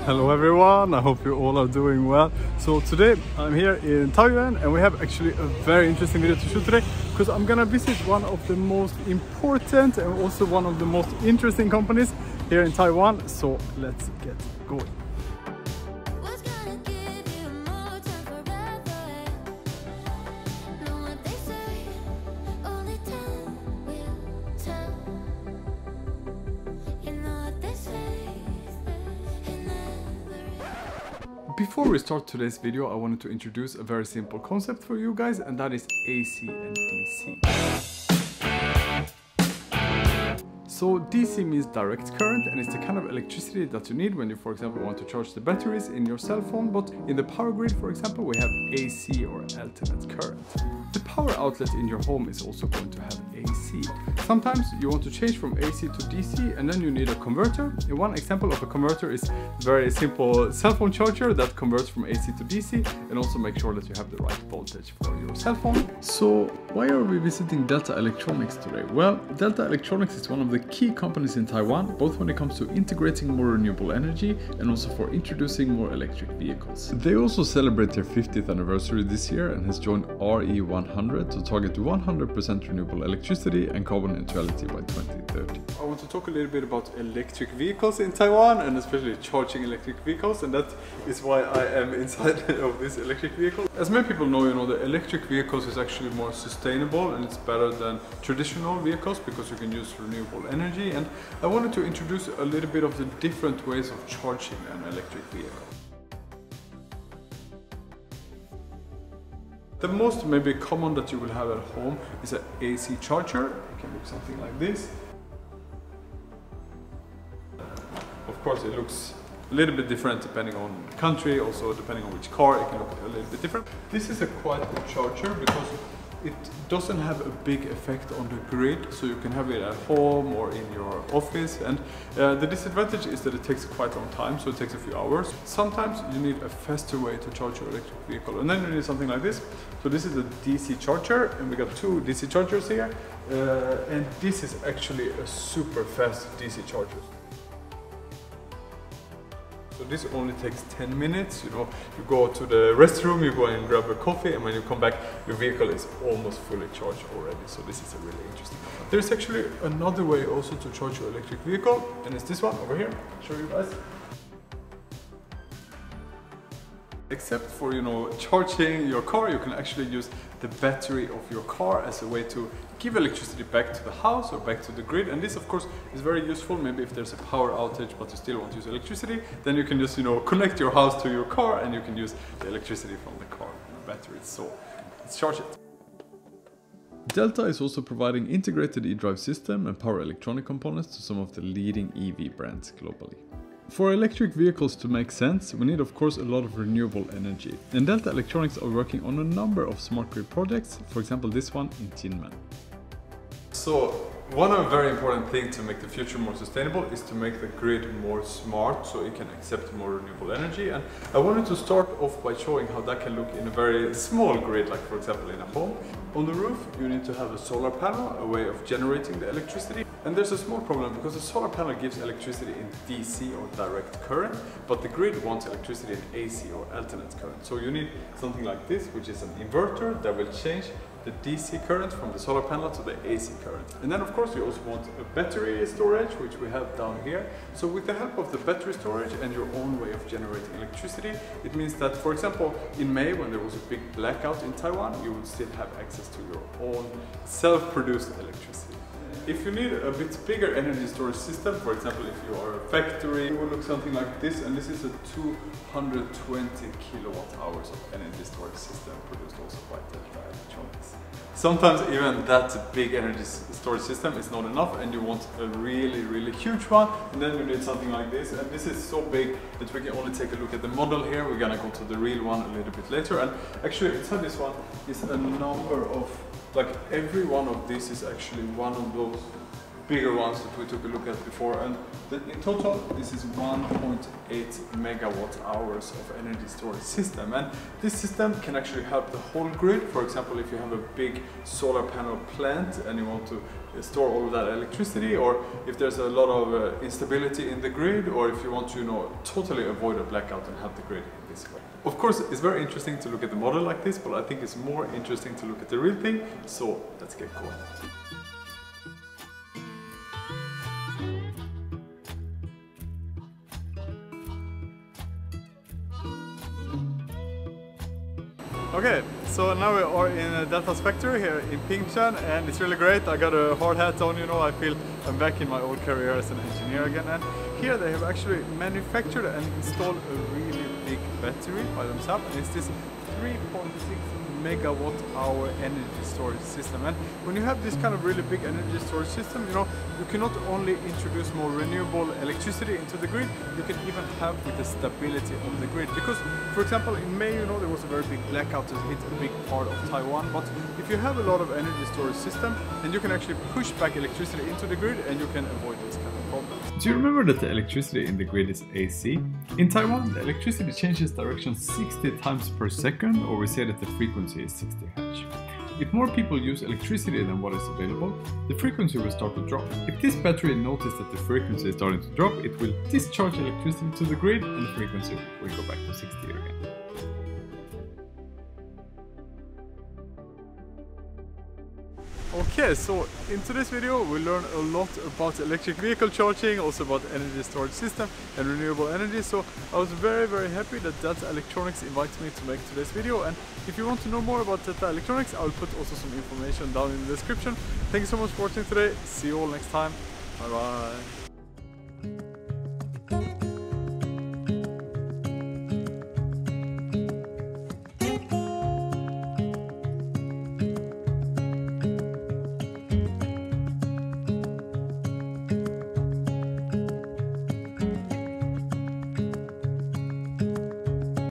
Hello everyone, I hope you all are doing well. So today I'm here in Taiwan and we have actually a very interesting video to shoot today because I'm gonna visit one of the most important and also one of the most interesting companies here in Taiwan. So let's get going. Before we start today's video, I wanted to introduce a very simple concept for you guys, and that is AC and DC. So DC means direct current, and it's the kind of electricity that you need when you, for example, want to charge the batteries in your cell phone. But in the power grid, for example, we have AC or alternate current. The power outlet in your home is also going to have AC. Sometimes you want to change from AC to DC and then you need a converter. And one example of a converter is very simple cell phone charger that converts from AC to DC and also make sure that you have the right voltage for your cell phone. So why are we visiting Delta Electronics today? Well, Delta Electronics is one of the key companies in Taiwan, both when it comes to integrating more renewable energy and also for introducing more electric vehicles. They also celebrate their 50th anniversary this year and has joined RE100 to target 100% renewable electricity and carbon neutrality by 2030. I want to talk a little bit about electric vehicles in Taiwan and especially charging electric vehicles, and that is why I am inside of this electric vehicle. As many people know, the electric vehicles is actually more sustainable and it's better than traditional vehicles because you can use renewable energy, and I wanted to introduce a little bit of the different ways of charging an electric vehicle. The most maybe common that you will have at home is an AC charger. It can look something like this. Of course it looks a little bit different depending on the country, also depending on which car it can look a little bit different. This is a quite good charger because it doesn't have a big effect on the grid, so you can have it at home or in your office, and the disadvantage is that it takes quite a long time, so it takes a few hours. Sometimes you need a faster way to charge your electric vehicle, and then you need something like this. So this is a DC charger, and we got two DC chargers here, and this is actually a super fast DC charger. So this only takes 10 minutes, you go to the restroom, you go and grab a coffee, and when you come back, your vehicle is almost fully charged already. So this is a really interesting one. There's actually another way also to charge your electric vehicle, and it's this one over here. I'll show you guys. Except for, charging your car, you can actually use the battery of your car as a way to give electricity back to the house or back to the grid. And this, of course, is very useful. Maybe if there's a power outage, but you still want to use electricity, then you can just, connect your house to your car and you can use the electricity from the car and the battery. So let's charge it. Delta is also providing integrated e-drive system and power electronic components to some of the leading EV brands globally. For electric vehicles to make sense, we need of course a lot of renewable energy, and Delta Electronics are working on a number of smart grid projects, for example this one in Jinmen. So one very important thing to make the future more sustainable is to make the grid more smart so it can accept more renewable energy, and I wanted to start off by showing how that can look in a very small grid, like for example in a home. On the roof you need to have a solar panel, a way of generating the electricity. And there's a small problem because the solar panel gives electricity in DC or direct current, but the grid wants electricity in AC or alternate current. So you need something like this, which is an inverter that will change the DC current from the solar panel to the AC current. And then of course you also want a battery storage, which we have down here. So with the help of the battery storage and your own way of generating electricity, it means that, for example, in May when there was a big blackout in Taiwan, you would still have access to your own self-produced electricity. If you need a bit bigger energy storage system, for example, if you are a factory, it will look something like this, and this is a 220 kilowatt hours of energy storage system produced also by Delta Electronics. Sometimes even that big energy storage system is not enough and you want a really, really huge one, and then you need something like this, and this is so big that we can only take a look at the model here. We're gonna go to the real one a little bit later, and actually inside this one is a number of, like every one of these is actually one of those bigger ones that we took a look at before, and in total this is 1.8 megawatt hours of energy storage system, and this system can actually help the whole grid. For example, if you have a big solar panel plant and you want to store all of that electricity, or if there's a lot of instability in the grid, or if you want to totally avoid a blackout and have the grid in this way. Of course, it's very interesting to look at the model like this, but I think it's more interesting to look at the real thing, so let's get going. Okay, so now we are in Delta's factory here in Pyeongchang, and it's really great. I got a hard hat on, I feel I'm back in my old career as an engineer again. And here they have actually manufactured and installed a really big battery by themselves, and it's this 3.6 megawatt hour energy storage system. And when you have this kind of really big energy storage system, you can not only introduce more renewable electricity into the grid, you can even help with the stability of the grid. Because, for example, in May, there was a very big blackout that hit a big part of Taiwan. But if you have a lot of energy storage system, then you can actually push back electricity into the grid, and you can avoid this kind of problems. Do you remember that the electricity in the grid is AC? In Taiwan, the electricity changes direction 60 times per second, or we say that the frequency is 60 Hz. If more people use electricity than what is available, the frequency will start to drop. If this battery notices that the frequency is starting to drop, it will discharge electricity to the grid, and the frequency will go back to 60 again. Okay, so in today's video we learn a lot about electric vehicle charging, also about energy storage system and renewable energy. So I was very happy that Delta Electronics invited me to make today's video, and if you want to know more about Delta Electronics, I will put also some information down in the description. Thank you so much for watching today. See you all next time. Bye bye.